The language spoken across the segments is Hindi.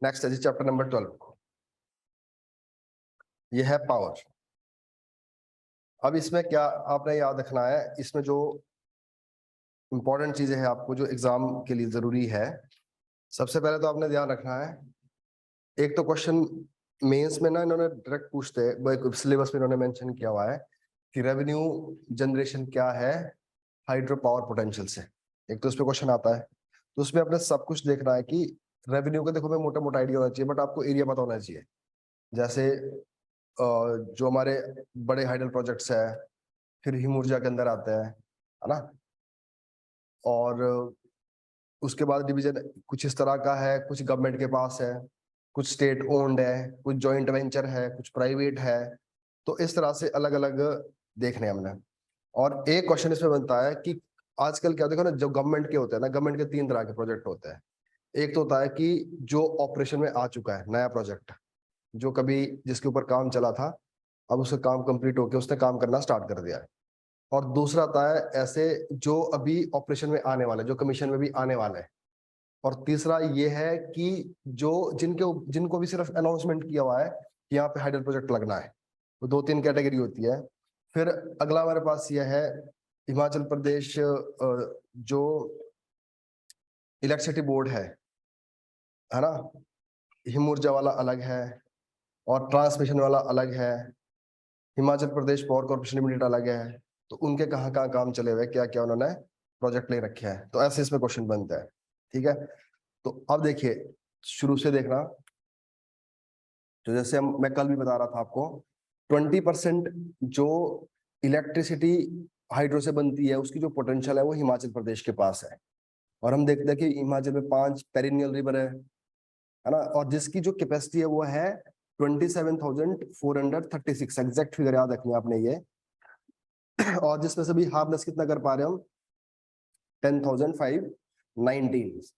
नेक्स्ट है जी चैप्टर नंबर 12, ये है पावर। अब इसमें क्या आपने याद रखना है, इसमें जो इंपॉर्टेंट चीजें हैं आपको जो एग्जाम के लिए जरूरी है, सबसे पहले तो आपने ध्यान रखना है, एक तो क्वेश्चन मेंस में ना इन्होंने डायरेक्ट पूछते हैं, सिलेबस में इन्होंने मेंशन किया हुआ है कि रेवेन्यू जनरेशन क्या है हाइड्रो पावर पोटेंशियल से। एक तो उस पर क्वेश्चन आता है, तो उसमें अपने सब कुछ देखना है कि रेवेन्यू का देखो मैं मोटा मोटा आइडिया होना चाहिए, बट आपको एरिया पता होना चाहिए। जैसे जो हमारे बड़े हाइडल प्रोजेक्ट्स है, फिर हिम ऊर्जा के अंदर आते हैं, है ना। और उसके बाद डिवीजन कुछ इस तरह का है, कुछ गवर्नमेंट के पास है, कुछ स्टेट ओन्ड है, कुछ जॉइंट वेंचर है, कुछ प्राइवेट है। तो इस तरह से अलग अलग देखने हमने। और एक क्वेश्चन इसमें बनता है कि आजकल क्या देखो ना, जो गवर्नमेंट के होते हैं ना, गवर्नमेंट के 3 तरह के प्रोजेक्ट होते हैं। एक तो होता है कि जो ऑपरेशन में आ चुका है नया प्रोजेक्ट, जो कभी जिसके ऊपर काम चला था, अब उसका काम कंप्लीट होकर उसने काम करना स्टार्ट कर दिया है। और दूसरा आता है ऐसे जो अभी ऑपरेशन में आने वाले, जो कमीशन में भी आने वाले हैं। और तीसरा ये है कि जो जिनको भी सिर्फ अनाउंसमेंट किया हुआ है कि यहाँ पे हाइडल प्रोजेक्ट लगना है, तो 2-3 कैटेगरी होती है। फिर अगला हमारे पास यह है हिमाचल प्रदेश जो इलेक्ट्रिसिटी बोर्ड है ना, हिम ऊर्जा वाला अलग है और ट्रांसमिशन वाला अलग है, Himachal Pradesh power corporation limited अलग है। तो उनके कहाँ कहाँ काम चले हुए, क्या क्या उन्होंने प्रोजेक्ट ले रखे हैं, तो ऐसे इसमें क्वेश्चन बनता है। ठीक है, तो अब देखिए शुरू से देखना, तो जैसे मैं कल भी बता रहा था आपको, 20% जो इलेक्ट्रिसिटी हाइड्रो से बनती है उसकी जो पोटेंशियल है वो हिमाचल प्रदेश के पास है। और हम देखते हैं कि हिमाचल में 5 पेरिनियल रिवर है ना, और जिसकी जो कैपेसिटी है वो है 27,436, एग्जैक्ट फिगर याद रखनी है आपने ये। और जिसमें से भी हार्नेस कितना कर पा रहे हम, 10,519,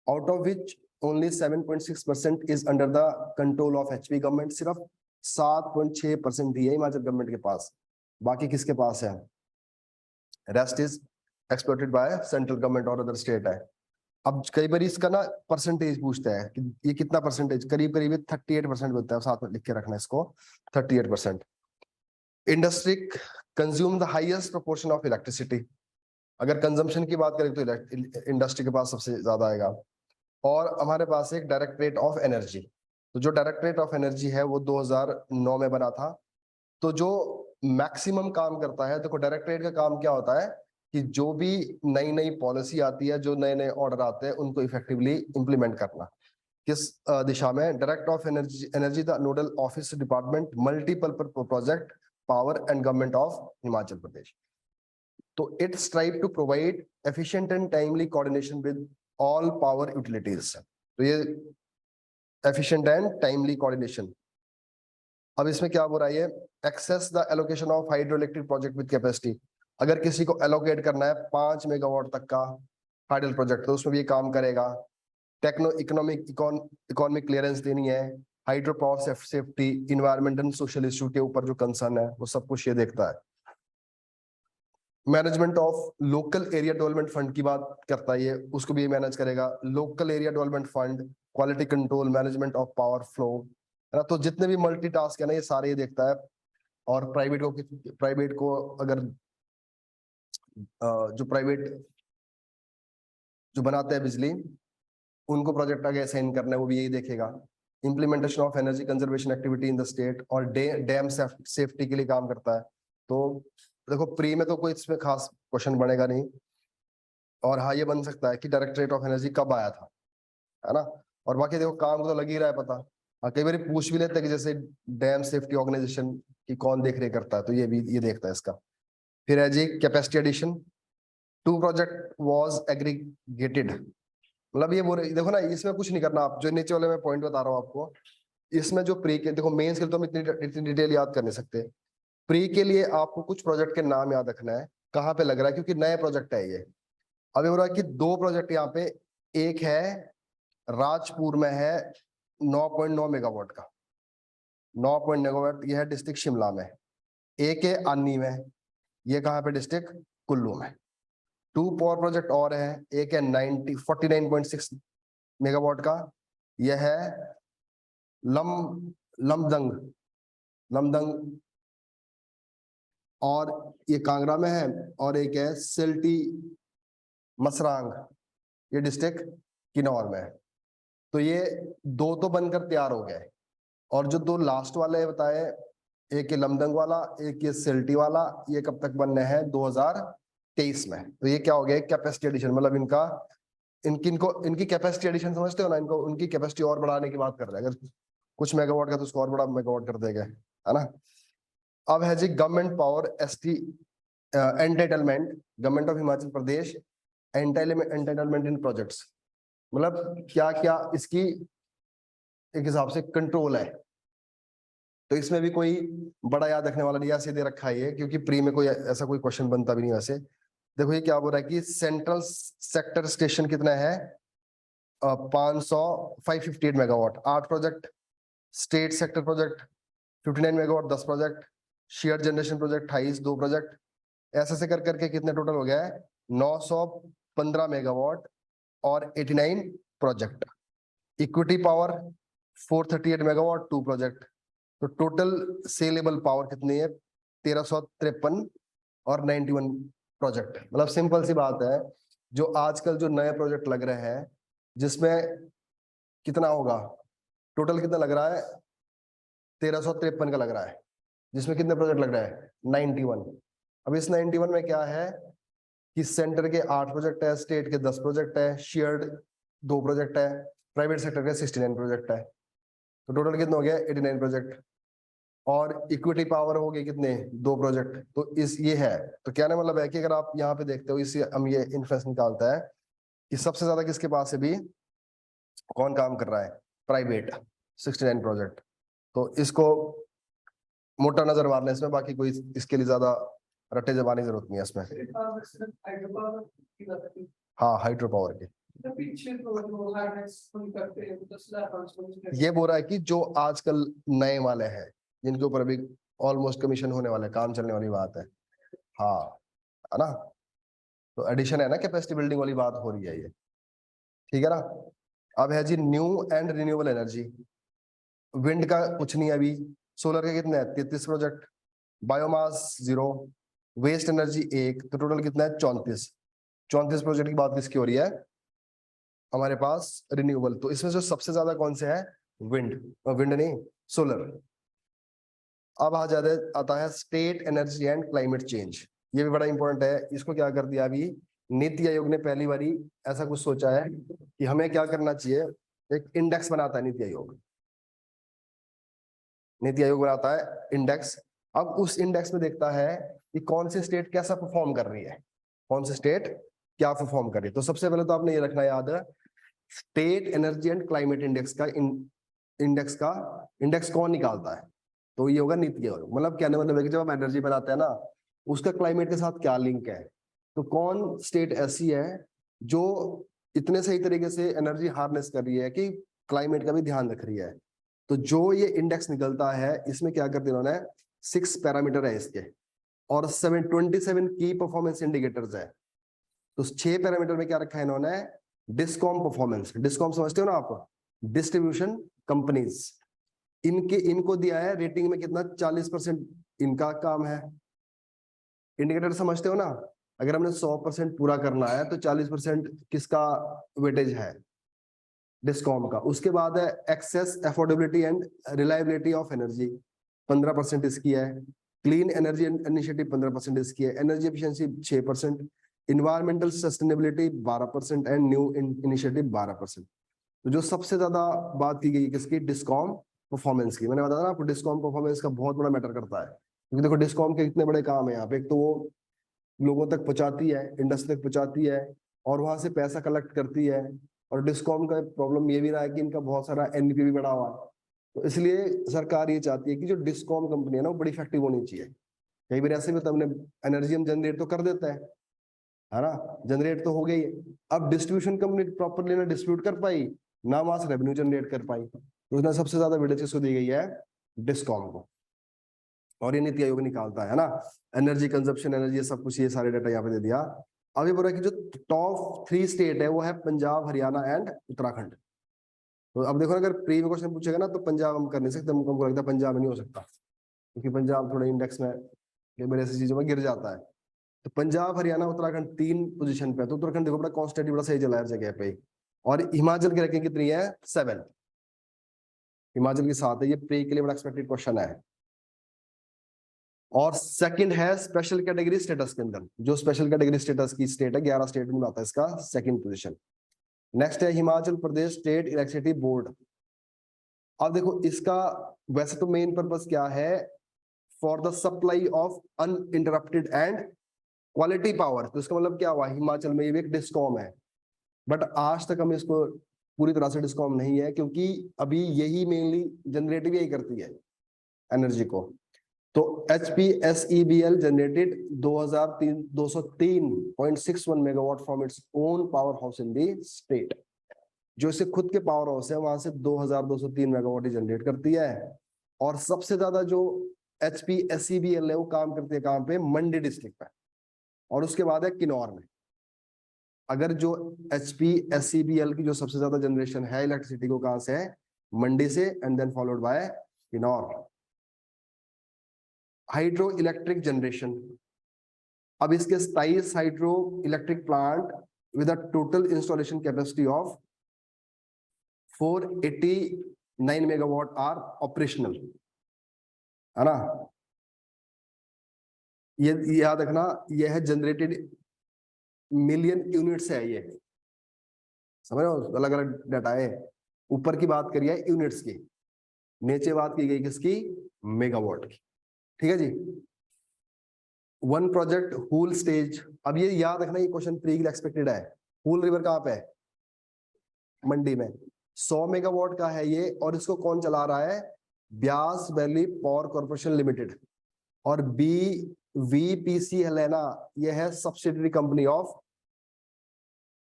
out of which only 7.6% is under the control of HP government. सिर्फ 7.6% ही है हिमाचल गवर्नमेंट के पास, बाकी किसके पास है, rest is exploited by central government और अदर स्टेट है। अब कई बार इसका ना परसेंटेज पूछता है कि ये कितना परसेंटेज, करीब करीब 38% होता है, साथ में लिख के रखना इसको, 38%। Industry consume the highest proportion of electricity, अगर कंजम्पशन की बात करें तो इंडस्ट्री के पास सबसे ज्यादा आएगा। और हमारे पास एक डायरेक्टरेट ऑफ एनर्जी, तो जो डायरेक्टरेट ऑफ एनर्जी है वो 2009 में बना था। तो जो मैक्सिमम काम करता है, देखो डायरेक्टरेट का काम क्या होता है कि जो भी नई नई पॉलिसी आती है, जो नए नए ऑर्डर आते हैं, उनको इफेक्टिवली इंप्लीमेंट करना। किस दिशा में, director of energy the nodal office department multiple project power and government of Himachal Pradesh. तो it strive to provide efficient and timely coordination with all power utilities. तो ये एफिशिएंट एंड टाइमली कोऑर्डिनेशन। अब इसमें क्या हो रहा है, access the allocation of hydro electric project with capacity. अगर किसी को एलोकेट करना है 5 मेगावाट तक का हाइडल प्रोजेक्ट, तो उसमें भी काम करेगा। टेक्नो इकोनॉमिक क्लियरेंस देनी है, hydro power safety, environment and social issue के ऊपर जो कंसर्न है वो सब कुछ ये देखता है। Management of local area development fund की बात करता है ये, उसको भी मैनेज करेगा। Local area development fund, quality control, management of power flow, है ना। तो जितने भी मल्टीटास्क है ना, ये सारे ये देखता है। और प्राइवेट को अगर जो प्राइवेट जो बनाते हैं बिजली, उनको प्रोजेक्ट आगे असाइन करना है, वो भी यही देखेगा। Implementation of energy conservation activity in the state, और डैम सेफ्टी के लिए काम करता है। तो देखो प्री में तो कोई इसमें खास क्वेश्चन बनेगा नहीं। और हाँ, ये बन सकता है कि डायरेक्टरेट ऑफ एनर्जी कब आया था, है ना। और बाकी देखो काम तो लग ही रहा है पता। हाँ, कई बार पूछ भी लेते हैं कि जैसे डैम सेफ्टी ऑर्गेनाइजेशन की कौन देख रेख करता है, तो ये भी ये देखता है इसका। फिर है जी capacity addition, 2 project was aggregated. मतलब ये बोल देखो ना, इसमें कुछ नहीं करना, आप जो नीचे वाले में पॉइंट बता रहा हूँ आपको, इसमें जो प्री के देखो, मेंस के लिए तो हम इतनी डिटेल याद कर नहीं सकते। प्री के लिए आपको कुछ प्रोजेक्ट के नाम याद रखना है, कहाँ पे लग रहा है, क्योंकि नए प्रोजेक्ट है ये। अब ये हो रहा है कि 2 प्रोजेक्ट यहाँ पे, एक है राजपुर में है 9.9 मेगावाट का, 9 मेगावाट, ये है डिस्ट्रिक्ट शिमला में। एक है आनी में, ये कहाँ पे, डिस्ट्रिक्ट कुल्लू में। 2 पावर प्रोजेक्ट और है, एक है 49.6 मेगावाट का, यह है लमदंग और ये कांगड़ा में है, और एक है सिल्टी मसरांग, ये डिस्ट्रिक्ट किन्नौर में है। तो ये दो तो बनकर तैयार हो गए, और जो दो लास्ट वाले बताए, एक ये लमदंग वाला, एक ये सिल्टी वाला, ये कब तक बनने हैं? 2023 में। तो ये क्या हो गया? कैपेसिटी एडिशन, मतलब इनकी कैपेसिटी एडिशन समझते हो ना, इनको उनकी कैपेसिटी और बढ़ाने की बात कर रहे हैं। अगर कुछ मेगावाट का तो उसको और बड़ा मेगावाट कर देगा, है ना। अब है जी government power ST entitlement, government of Himachal Pradesh entitlement in projects, मतलब क्या क्या इसकी एक हिसाब से कंट्रोल है। तो इसमें भी कोई बड़ा याद रखने वाला नहीं, ऐसे दे रखा है ये, क्योंकि प्री में कोई ऐसा कोई क्वेश्चन बनता भी नहीं वैसे। देखो ये क्या बोल रहा है कि सेंट्रल सेक्टर स्टेशन कितना है? 558 megawatt, 8 project. State sector project 59 megawatt, 10 project. Share generation project 28, 2 project. ऐसे से कर करके कितने टोटल हो गया है? 915 मेगावाट और 89 project. Equity power 438 megawatt, 2 project. तो टोटल सेलेबल पावर कितनी है? 1353 और 91 प्रोजेक्ट। मतलब सिंपल सी बात है, जो आजकल जो नए प्रोजेक्ट लग रहे हैं, जिसमें कितना होगा टोटल, कितना लग रहा है? 1353 का लग रहा है, जिसमें कितने प्रोजेक्ट लग रहा है? 91। अब इस 91 में क्या है कि सेंटर के 8 प्रोजेक्ट है, स्टेट के 10 प्रोजेक्ट है, शेयर्ड 2 प्रोजेक्ट है, प्राइवेट सेक्टर के 69 प्रोजेक्ट है। तो टोटल कितना हो गया? 89 प्रोजेक्ट। और इक्विटी पावर हो गई कितने? 2 प्रोजेक्ट। तो इस ये है, तो कहने मतलब है कि अगर आप यहाँ पे देखते हो, इससे हम ये इन्फ्लुएंस निकालता है कि सबसे ज्यादा किसके पास है भी, कौन काम कर रहा है? Private, 69 project. तो इसको मोटा नजर मारने इसमें, बाकी कोई इसके लिए ज्यादा रट्टे जमाने की जरूरत नहीं है इसमें। हाँ, हाइड्रो पावर की ये बोल रहा है कि जो आजकल नए वाले हैं, जिनके ऊपर अभी ऑलमोस्ट कमीशन होने वाला है, काम चलने वाली बात है। हाँ, है ना। तो एडिशन है ना, कैपेसिटी बिल्डिंग वाली बात हो रही है ये, ठीक है ना। अब है जी new and renewable energy. Wind का कुछ नहीं है अभी, सोलर के कितने हैं? 33 प्रोजेक्ट। बायोमास 0, वेस्ट एनर्जी 1, तो टोटल कितना है? 34 प्रोजेक्ट की बात किसकी हो रही है? हमारे पास रिन्यूएबल। तो इसमें जो सबसे ज्यादा कौन से है? विंड नहीं, सोलर। अब आता है state energy and climate change. ये भी बड़ा इंपॉर्टेंट है। इसको क्या कर दिया अभी नीति आयोग ने, पहली बारी ऐसा कुछ सोचा है कि हमें क्या करना चाहिए। एक इंडेक्स बनाता है नीति आयोग बनाता है इंडेक्स। अब उस इंडेक्स में देखता है कि कौन सी स्टेट कैसा परफॉर्म कर रही है, कौन सी स्टेट क्या परफॉर्म कर रही है। तो सबसे पहले तो आपने ये रखना याद है, state energy and climate index कौन निकालता है? तो ये होगा नीति आयोग। मतलब कहने मतलब है कि जब हम एनर्जी बनाते हैं ना, उसका क्लाइमेट के साथ क्या लिंक है। तो कौन स्टेट ऐसी है जो इतने सही तरीके से एनर्जी हार्नेस कर रही है कि क्लाइमेट का भी ध्यान रख रही है। तो जो ये इंडेक्स निकलता है, इसमें क्या करते इन्होंने, 6 पैरामीटर है इसके, और 27 की परफॉर्मेंस इंडिकेटर्स है। तो 6 पैरामीटर में क्या रखा है इन्होंने? Discom performance. डिस्कॉम समझते हो ना आप? Distribution companies. इनको दिया है रेटिंग में कितना? 40% इनका काम है। इंडिकेटर समझते हो ना? अगर हमने 100% पूरा करना है तो 40% किसका वेटेज है? डिस्कॉम का। उसके बाद है access, affordability and reliability of energy, 15% इसकी है। क्लीन एनर्जी इनिशिएटिव 15% इसकी है। Energy efficiency 6%, environmental sustainability 12% and new initiative 12%। तो जो सबसे ज्यादा बात की गई किसकी? डिस्कॉम परफॉर्मेंस की। मैंने बताया ना आपको, डिस्कॉम परफॉर्मेंस का बहुत बड़ा मैटर करता है, क्योंकि देखो डिस्कॉम के इतने बड़े काम है यहाँ पे। एक तो वो लोगों तक पहुंचाती है, इंडस्ट्री तक पहुंचाती है, और वहां से पैसा कलेक्ट करती है। और डिस्कॉम का प्रॉब्लम ये भी रहा है कि इनका बहुत सारा एनपी भी बढ़ा हुआ है। तो इसलिए सरकार ये चाहती है कि जो डिस्कॉम कंपनी है ना, वो बड़ी इफेक्टिव होनी चाहिए। कई बार ऐसे भी तो हमने एनर्जी हम जनरेट तो कर देता है ना, जनरेट तो हो गई। अब डिस्ट्रीब्यूशन कंपनी प्रॉपरली ना डिस्ट्रीब्यूट कर पाई, ना वहां से रेवेन्यू जनरेट कर पाई, तो उसने सबसे ज्यादा वेटेज किसको दी गई है? डिस्कॉम को। और ये नीति आयोग निकालता है ना, एनर्जी कंजप्शन, एनर्जी, सब कुछ ये सारे डाटा यहाँ पे दे दिया। अब ये बोल रहा है कि जो टॉप 3 स्टेट है वो है पंजाब, हरियाणा एंड उत्तराखंड। तो अब देखो अगर प्री में क्वेश्चन पूछेगा ना तो पंजाब हम कर नहीं सकते, हमको लगता है पंजाब नहीं हो सकता, क्योंकि पंजाब थोड़ा इंडेक्स में कई बार ऐसी चीजों में गिर जाता है। तो पंजाब, हरियाणा, उत्तराखंड 3 पोजीशन पे है। तो उत्तराखंड देखो बड़ा कॉन्स्टेंट बड़ा सही चला है जगह पे। और हिमाचल की रैंकिंग कितनी है? 7। हिमाचल की 7 है। ये प्री के लिए बड़ा एक्सपेक्टेड क्वेश्चन है। और सेकंड है स्पेशल कैटेगरी स्टेटस के अंदर, जो स्पेशल कैटेगरी स्टेटस की स्टेट है 11 स्टेट में आता है इसका सेकंड पोजीशन। नेक्स्ट है Himachal Pradesh state electricity board. अब देखो इसका वैसे तो मेन पर्पस क्या है? For the supply of uninterrupted and quality power. तो इसका मतलब क्या हुआ? हिमाचल में ये भी एक डिस्कॉम है, बट आज तक हम इसको पूरी तरह से डिस्कॉम नहीं है, क्योंकि अभी यही मेनली जनरेटिव यही करती है एनर्जी को। तो HPSEBL generated 203.61 megawatt from its own power house in the state. जो इससे खुद के पावर हाउस है वहां से 2203 मेगावाट ही जनरेट करती है। और सबसे ज्यादा जो HPSEBL है वो काम करती है कहां पे? मंडी डिस्ट्रिक्ट पे। और उसके बाद है किन्नौर में। अगर जो HPSEBL की जो सबसे ज्यादा जनरेशन है इलेक्ट्रिसिटी को कहां से है? मंडी से, and then followed by Kinnaur. Hydro electric generation. अब इसके 27 hydro electric plant with a total installation capacity of 489 megawatt are operational, है ना? ये याद रखना, ये है जनरेटेड मिलियन यूनिट्स है ये, समझ रहे हो? अलग अलग डाटा है। ऊपर की बात करिए यूनिट्स की, नीचे बात की गई किसकी? मेगावाट की। ठीक है जी। वन प्रोजेक्ट हूल स्टेज। अब ये याद रखना, ये क्वेश्चन प्री के लिए एक्सपेक्टेड है। हूल रिवर कहां पे है? मंडी में। 100 मेगावाट का है ये, और इसको कौन चला रहा है? Beas valley power corporation limited. और VPCL है ना, ये है सब्सिडरी कंपनी ऑफ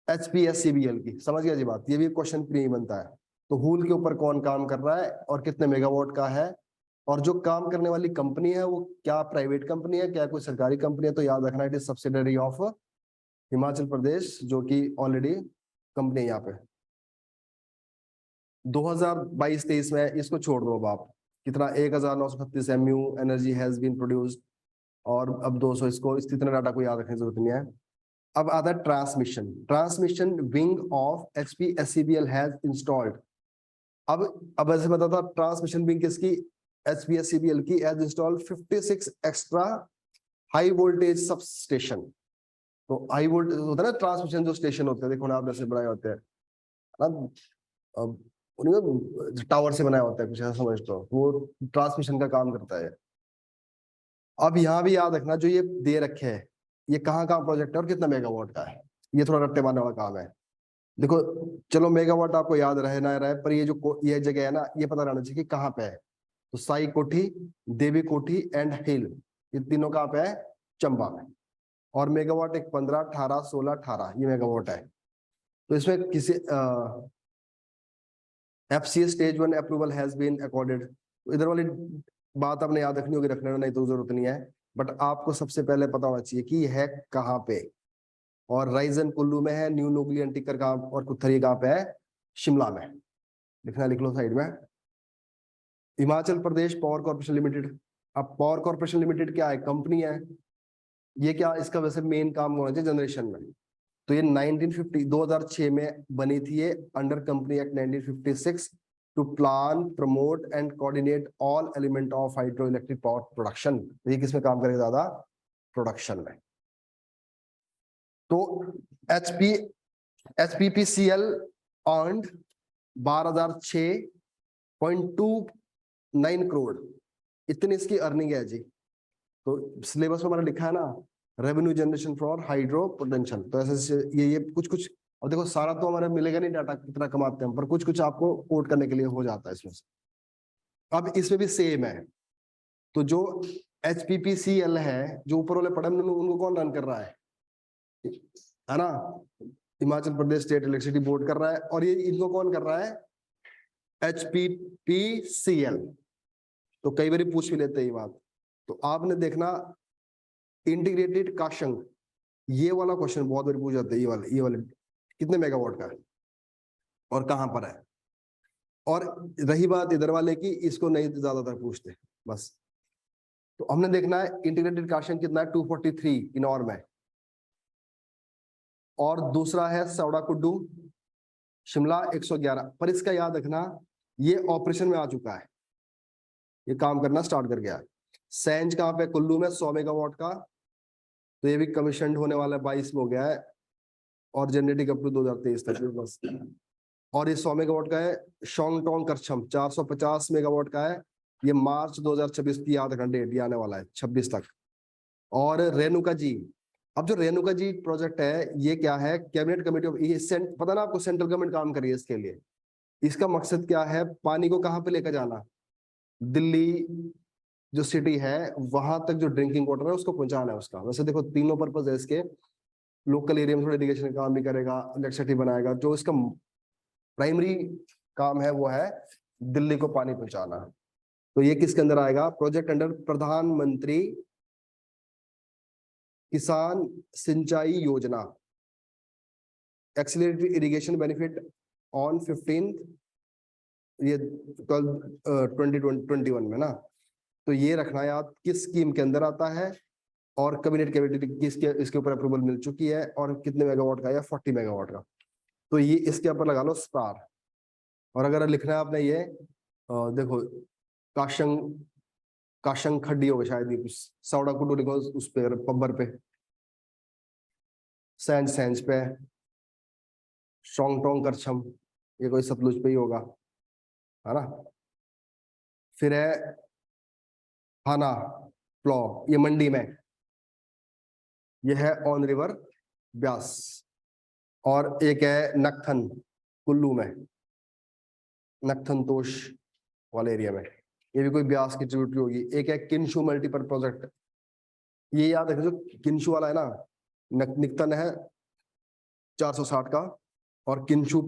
HPSCBL की। समझ गया जी बात? ये भी क्वेश्चन प्री बनता है। तो हूल के ऊपर कौन काम कर रहा है और कितने मेगावाट का है, और जो काम करने वाली कंपनी है वो क्या प्राइवेट कंपनी है, क्या कोई सरकारी कंपनी है? तो याद रखना, it is subsidiary of Himachal Pradesh, जो कि ऑलरेडी कंपनी है यहाँ पे। 2022-23 में इसको छोड़ दो अब आप, कितना 1936 MU energy has been produced, और अब 200, इसको इतना डाटा को याद रखने की जरूरत नहीं है। अब आता है transmission. Transmission wing of HPSCBL has installed. अब ऐसे बता था, ट्रांसमिशन विंग किसकी? HPSCBL की। Has installed 56 extra high voltage sub station. तो हाई वोल्टेज होता है ना, ट्रांसमिशन जो स्टेशन होते हैं, देखो ना आप जैसे बनाए होते हैं ना, अब उन्हें टावर से बनाया होता है कुछ ऐसा समझ लो, वो ट्रांसमिशन का काम करता है। अब यहाँ भी याद रखना, जो ये दे रखे हैं ये कहाँ कहाँ प्रोजेक्ट है और कितना मेगावाट का है। ये थोड़ा रट्टे मारने वाला काम है। देखो चलो मेगावाट आपको याद रहे ना रहे, पर ये जो ये जगह है ना, ये पता रहना चाहिए कि कहाँ पे है। तो साई कोठी, देवी कोठी एंड हिल, ये तीनों कहाँ पे है? चंबा में। और मेगावाट एक 15, 18, 16, 18 ये मेगावाट है। तो इसमें किसी FCA stage 1 approval has been accorded. इधर वाली बात आपने याद रखनी होगी, रखने नहीं तो जरूरत नहीं है, बट आपको सबसे पहले पता होना चाहिए कि है कहाँ पे। और राइजन कुल्लू में है, न्यू नुगलियन टिक्कर कहाँ और कुथरी कहाँ पे है? शिमला में। लिखना लिख लो साइड में। Himachal Pradesh power corporation limited. अब पावर कॉर्पोरेशन लिमिटेड क्या है? कंपनी है। ये क्या, इसका वैसे मेन काम होना चाहिए जनरेशन में। तो ये 2006 में बनी थी ये, under company act 1956, to plan promote and coordinate all element of hydro electric power production. ये किसमें काम करेगा ज्यादा? प्रोडक्शन में। तो HPPCL अर्नड 12,006.29 करोड़, इतनी इसकी अर्निंग है जी। तो सिलेबस में हमारा लिखा है ना, revenue generation for hydro potential. तो ऐसे ये कुछ कुछ, अब देखो सारा तो हमारे मिलेगा नहीं डाटा कितना कमाते हैं, पर कुछ कुछ आपको कोट करने के लिए हो जाता है इसमें से। अब इसमें भी सेम है। तो जो HPPCL है, जो ऊपर वाले पढ़े उनको कौन रन कर रहा है ना? Himachal Pradesh state electricity board कर रहा है। और ये इनको कौन कर रहा है? HPPCL। तो कई बार पूछ भी लेते हैं ये बात। तो आपने देखना इंटीग्रेटेड काशंग, ये वाला क्वेश्चन बहुत बार पूछ जाता है। ये वाले कितने मेगावाट का है और कहां पर है? और रही बात इधर वाले की, इसको नहीं ज्यादातर पूछते बस। तो हमने देखना है इंटीग्रेटेड काशन कितना है, 243 इनौर में, और दूसरा है सौड़ा कुड्डू शिमला 111। पर इसका याद रखना ये ऑपरेशन में आ चुका है, ये काम करना स्टार्ट कर गया है। सेंज कहाँ पे, कुल्लू में 100 मेगावाट का, तो ये भी कमीशन होने वाला है, 22 में हो गया है, और जनरेटिंग अप टू 2023 तक बस। और ये 100 मेगावाट का है। शोंगटोंग करछम 450 मेगावाट का है, ये मार्च 2026 की याद रखना डेट, ये आने वाला है 26 तक। और रेणुका जी, अब जो रेणुका जी प्रोजेक्ट है ये क्या है, कैबिनेट कमेटी ऑफ, ये पता ना आपको, सेंट्रल गवर्नमेंट काम कर रही है इसके लिए। इसका मकसद क्या है, पानी को कहाँ पे लेकर जाना, दिल्ली जो सिटी है वहां तक जो ड्रिंकिंग वाटर है उसको पहुंचाना है उसका। वैसे देखो तीनों पर्पज है इसके, लोकल एरिया में थोड़ा इरिगेशन का काम भी करेगा, इलेक्ट्रिसिटी बनाएगा, जो इसका प्राइमरी काम है वो है दिल्ली को पानी पहुंचाना। तो ये किसके अंदर आएगा, प्रोजेक्ट अंडर प्रधानमंत्री किसान सिंचाई योजना, एक्सीलरेटेड इरिगेशन बेनिफिट ऑन 15 ये 2021 में ना। तो ये रखना याद किस स्कीम के अंदर आता है, और कैबिनेट कमेटी किसके इसके ऊपर अप्रूवल मिल चुकी है, और कितने मेगावाट का, या 40 मेगावाट का। तो ये इसके ऊपर लगा लो स्टार। और अगर लिखना है आपने ये देखो काशंग काशंग खड्डी होगा शायद, ये कुछ सौड़ा कुटू लिखो उस पे पब्बर पे, सेंज सेंज पे, शोंगटोंग करछम ये कोई सतलुज पे ही होगा, है ना। फिर है हाना प्लॉ, ये मंडी में, ये है ऑन रिवर ब्यास। और एक है नक्थन कुल्लू में, नक्थन तोश वाले एरिया में, ये भी कोई ब्यास की ट्रिब्यूटरी होगी। एक है किंशु मल्टीपर्पज प्रोजेक्ट, ये याद रखना, जो किंशु वाला है ना, निक्तन है 460 का, और किंशु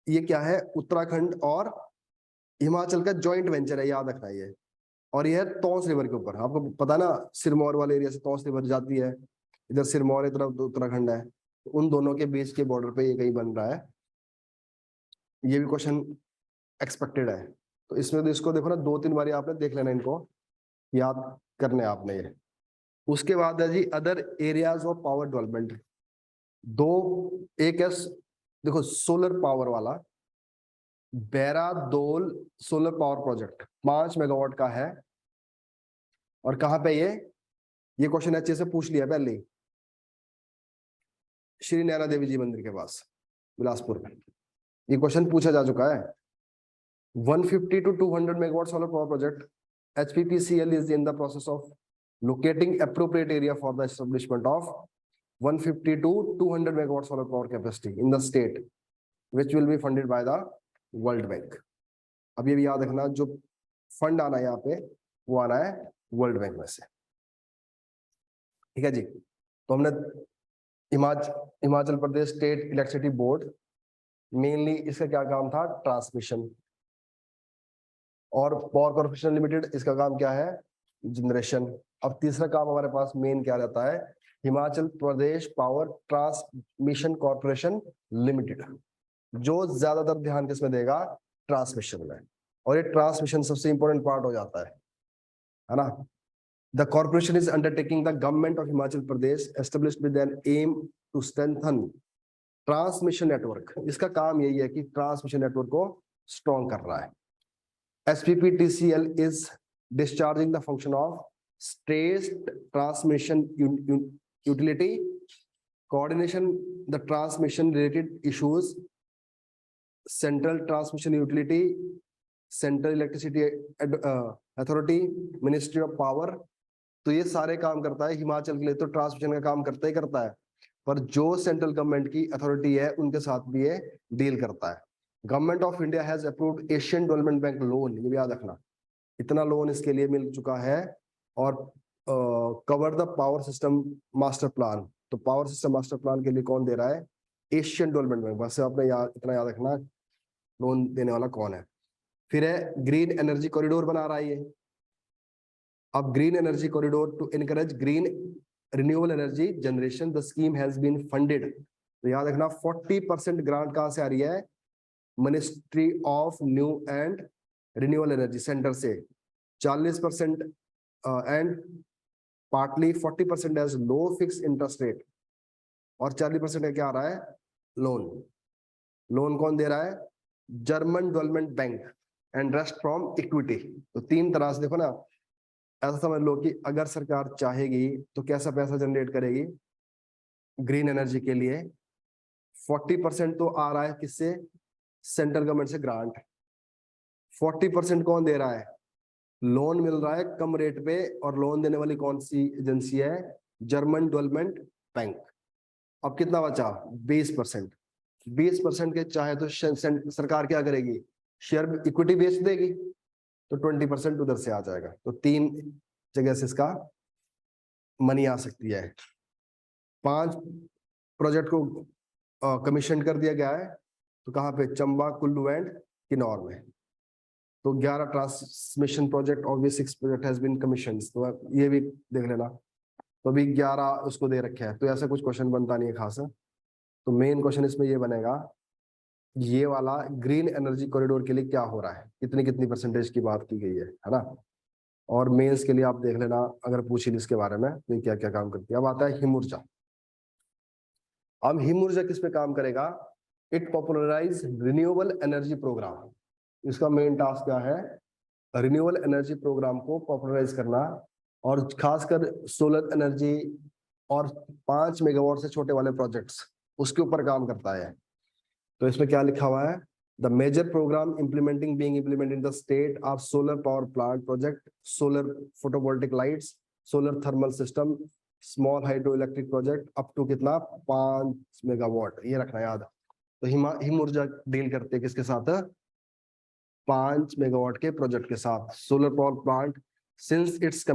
ये क्या है, उत्तराखंड और हिमाचल का जॉइंट वेंचर है, याद रखना ये। और ये है तौस रिवर के ऊपर, आपको पता है ना, सिरमौर वाले एरिया से तौस रिवर जाती है, इधर सिरमौर इधर उत्तराखंड है, उन दोनों के बीच के बॉर्डर पे ये कहीं बन रहा है। ये भी क्वेश्चन एक्सपेक्टेड है, तो इसमें तो इसको देखो ना 2-3 बार आपने देख लेना, इनको याद करने आपने ये। उसके बाद है जी other areas of power development, दो, एक है देखो सोलर पावर वाला, Bairadol solar power project 5 megawatt का है, और कहां पे ये क्वेश्चन अच्छे से पूछ लिया पहले ही, श्री नैना देवी जी मंदिर के पास बिलासपुर में, ये क्वेश्चन पूछा जा चुका है। 150 to 200 megawatt solar power project, HPPCL is in the process of locating appropriate area for the establishment of 150 to 200 megawatt solar power capacity in the state, which will be funded by the World Bank. अब ये भी याद रखना, जो फंड आना है यहाँ पे वो आना है वर्ल्ड बैंक में से, ठीक है जी। तो हमने Himachal Pradesh state electricity board, mainly इसका क्या काम था, ट्रांसमिशन, और पावर कॉर्पोरेशन लिमिटेड इसका काम क्या है, जनरेशन। अब तीसरा काम हमारे पास मेन क्या रहता है, Himachal Pradesh power transmission corporation limited, जो ज्यादातर ध्यान किसमें देगा, ट्रांसमिशन में। और ये ट्रांसमिशन सबसे इंपॉर्टेंट पार्ट हो जाता है ना। The corporation is undertaking the government of Himachal Pradesh established with an aim to strengthen transmission network. इसका काम यही है कि ट्रांसमिशन नेटवर्क को स्ट्रॉन्ग कर रहा है। SPPTCL is discharging the function of staged transmission utility, coordination the transmission related issues, central transmission utility, central electricity authority, ministry of power। तो ये सारे काम करता है हिमाचल के लिए, तो ट्रांसमिशन का काम करता ही करता है, पर जो सेंट्रल गवर्नमेंट की अथॉरिटी है उनके साथ भी ये डील करता है। Government of India has approved Asian development bank loan, ये भी याद रखना, इतना लोन इसके लिए मिल चुका है। और cover the power system master plan, तो पावर सिस्टम मास्टर प्लान के लिए कौन दे रहा है, एशियन डेवलपमेंट बैंक। बस आपने इतना याद रखना लोन देने वाला कौन है। फिर है ग्रीन एनर्जी कॉरिडोर बना रहा है ये। अब green energy corridor to encourage green renewable energy generation, the scheme has been funded. तो याद रखना 40% ग्रांट कहां से आ रही है, ministry of new and renewable energy centre से 40% and partly 40% as low fix interest rate और 40% का क्या आ रहा है, लोन। लोन कौन दे रहा है, German development bank and rest from equity. तो तीन तरह से देखो ना, ऐसा समझ लो कि अगर सरकार चाहेगी तो कैसा पैसा जनरेट करेगी ग्रीन एनर्जी के लिए। 40% तो आ रहा है किससे, सेंट्रल गवर्नमेंट से ग्रांट। 40% कौन दे रहा है, लोन मिल रहा है कम रेट पे, और लोन देने वाली कौन सी एजेंसी है, जर्मन डेवलपमेंट बैंक। अब कितना बचा, 20%। 20% के चाहे तो सरकार क्या करेगी, शेयर इक्विटी बेच देगी, तो 20% उधर से आ जाएगा। तो तीन जगह से इसका मनी आ सकती है। 5 प्रोजेक्ट को कमीशन कर दिया गया है, तो कहाँ पे, चंबा, कुल्लू एंड किन्नौर में। तो 11 ट्रांसमिशन प्रोजेक्ट और भी 6 प्रोजेक्ट हैज बीन कमीशन। तो ये भी देख लेना। तो अभी 11 उसको दे रखे हैं, तो ऐसा कुछ क्वेश्चन बनता नहीं है खास। तो मेन क्वेश्चन इसमें ये बनेगा, ये वाला ग्रीन एनर्जी कॉरिडोर के लिए क्या हो रहा है, कितनी कितनी परसेंटेज की बात की गई है ना। और मेंस के लिए आप देख लेना, अगर पूछी इसके बारे में तो क्या क्या काम करती है। अब आता है हिम ऊर्जा। अब हिम ऊर्जा किस पे काम करेगा, it popularise renewable energy programme. इसका मेन टास्क क्या है, रिन्यूएबल एनर्जी प्रोग्राम को पॉपुलराइज करना, और खासकर सोलर एनर्जी और 5 मेगावाट से छोटे वाले प्रोजेक्ट्स, उसके ऊपर काम करता है। तो इसमें क्या लिखा हुआ है, the major programme implementing being implemented in the state are solar power plant project, solar photovoltaic lights, solar thermal system, small hydro electric project up to कितना, 5 मेगावाट। ये रखना याद। तो हिम ऊर्जा डील करते हैं किसके साथ, 5 मेगावाट के प्रोजेक्ट के साथ। Solar power plant since its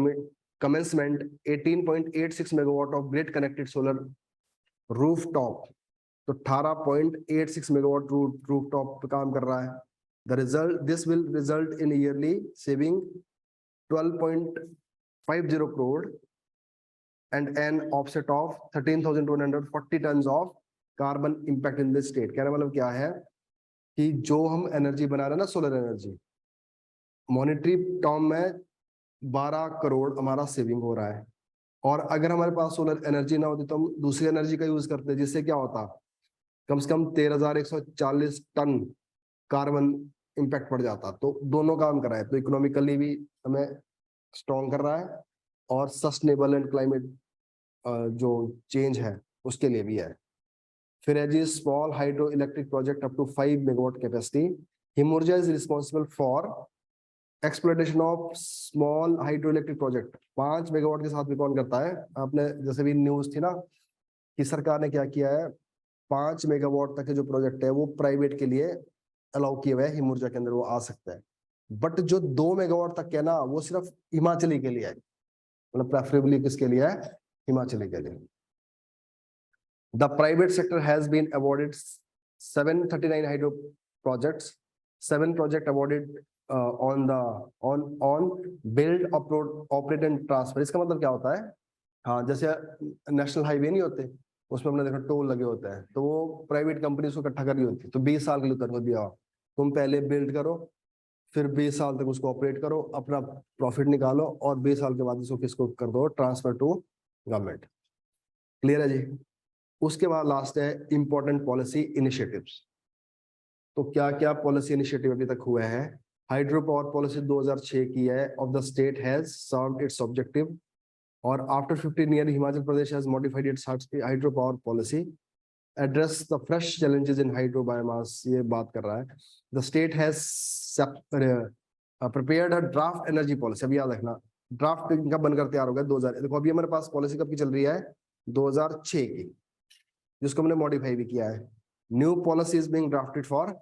commencement 18.86 megawatt of grid connected solar rooftop, तो 18.86 मेगावाट रूफटॉप पे काम कर रहा है। The result, this will result in yearly saving 12.50 crore and an offset of 13,240 tons of carbon impact in this state. कहने मतलब क्या है कि जो हम एनर्जी बना रहे हैं ना, सोलर एनर्जी, मॉनेटरी टर्म में 12 करोड़ हमारा सेविंग हो रहा है। और अगर हमारे पास सोलर एनर्जी ना होती तो हम दूसरी एनर्जी का यूज करते, जिससे क्या होता, कम से कम 13,140 टन कार्बन इंपैक्ट पड़ जाता। तो दोनों काम कर रहा है, तो इकोनॉमिकली भी हमें स्ट्रॉन्ग कर रहा है, और सस्टेनेबल एंड क्लाइमेट जो चेंज है उसके लिए भी है। फिर है जी small hydro electric project up to 5 megawatt capacity. Him Urja is responsible for exploitation of small hydro electric project. 5 megawatt के साथ भी कौन करता है, आपने जैसे भी न्यूज थी ना कि सरकार ने क्या किया है, 5 मेगावाट तक के जो प्रोजेक्ट है वो प्राइवेट के लिए अलाउ किए हुए हैं, हिम ऊर्जा के अंदर वो आ सकता है। बट जो 2 मेगावाट तक है ना, वो सिर्फ हिमाचली के लिए है, मतलब प्रेफरेबली किसके लिए है, हिमाचली के लिए। The private sector has been awarded 739 hydro projects, 7 project awarded on build, operate and transfer। इसका मतलब क्या होता है, हाँ जैसे नेशनल हाईवे नहीं होते, उसमें अपने देखो टोल लगे होते हैं, तो वो प्राइवेट कंपनी उसको इकट्ठा कर रही होती है। तो 20 साल के लिए कर दिया, तुम पहले बिल्ड करो, फिर 20 साल तक उसको ऑपरेट करो, अपना प्रॉफिट निकालो, और 20 साल के बाद इसको किसको कर दो, ट्रांसफर टू गवर्नमेंट। क्लियर है जी। उसके बाद लास्ट है इंपॉर्टेंट पॉलिसी इनिशिएटिव्स। तो क्या क्या पॉलिसी इनिशिएटिव अभी तक हुए हैं, हाइड्रो पावर पॉलिसी 2006 की है, of the state has served its objective, और after 15 year Himachal Pradesh has modified its hydro power policy, address the fresh challenges in hydro biomass. ये बात कर रहा है। The state has prepared a draft energy policy. अभी याद रखना, ड्राफ्ट इनका बनकर तैयार हो गया 2000। देखो अभी हमारे पास पॉलिसी कब की चल रही है, 2006 की, जिसको हमने मॉडिफाई भी किया है। New policy is being drafted for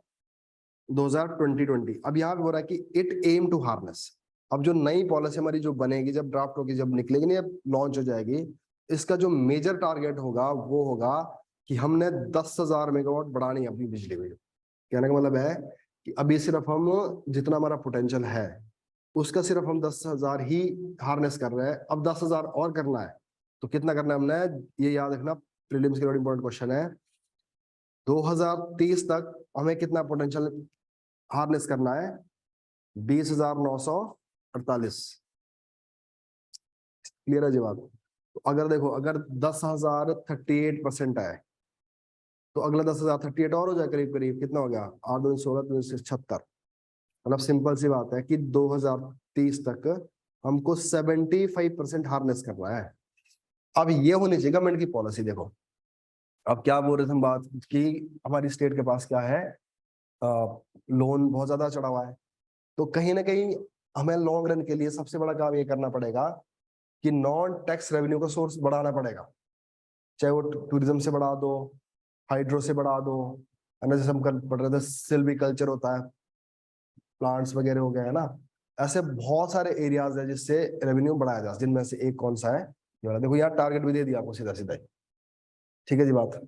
2020। अब यहाँ पे हो रहा है कि इट एम टू हार्नेस। अब जो नई पॉलिसी हमारी जो बनेगी, जब ड्राफ्ट होगी, जब निकलेगी नहीं, अब लॉन्च हो जाएगी, इसका जो मेजर टारगेट होगा वो होगा कि हमने 10,000 मेगावाट बढ़ानी है अपनी बिजली में। कहने का मतलब है कि अभी सिर्फ हम जितना हमारा पोटेंशियल है उसका सिर्फ हम 10,000 ही हार्नेस कर रहे हैं, अब 10,000 और करना है। तो कितना करना है हमने, ये याद रखना, प्रीलिम्स के लिए इंपॉर्टेंट क्वेश्चन है। 2030 तक हमें कितना पोटेंशियल हार्नेस करना है? 20,948। क्लियर है जी बात? तो अगर देखो, अगर 10,038% है तो अगला 10,038 और हो जाए, करीब करीब कितना हो गया? 8 दूनी 16, 3 76। मतलब सिंपल सी बात है कि 2030 तक हमको 75% हार्नेस करना है। अब ये होनी चाहिए गवर्नमेंट की पॉलिसी। देखो अब क्या बोल रहे थे हम, बात की हमारी स्टेट के पास क्या है, लोन बहुत ज्यादा चढ़ा हुआ है, तो कहीं ना कहीं हमें लॉन्ग रन के लिए सबसे बड़ा काम ये करना पड़ेगा कि नॉन टैक्स रेवेन्यू का सोर्स बढ़ाना पड़ेगा। चाहे वो टूरिज्म से बढ़ा दो, हाइड्रो से बढ़ा दो, है ना, जैसे हम कल पढ़ रहे थे सिल्वी कल्चर होता है, प्लांट्स वगैरह हो गए, है ना। ऐसे बहुत सारे एरियाज है जिससे रेवेन्यू बढ़ाया जा, जिनमें से एक कौन सा है ये वाला। देखो यहाँ टारगेट भी दे दिया आपको सीधा सीधा ही। ठीक है जी बात।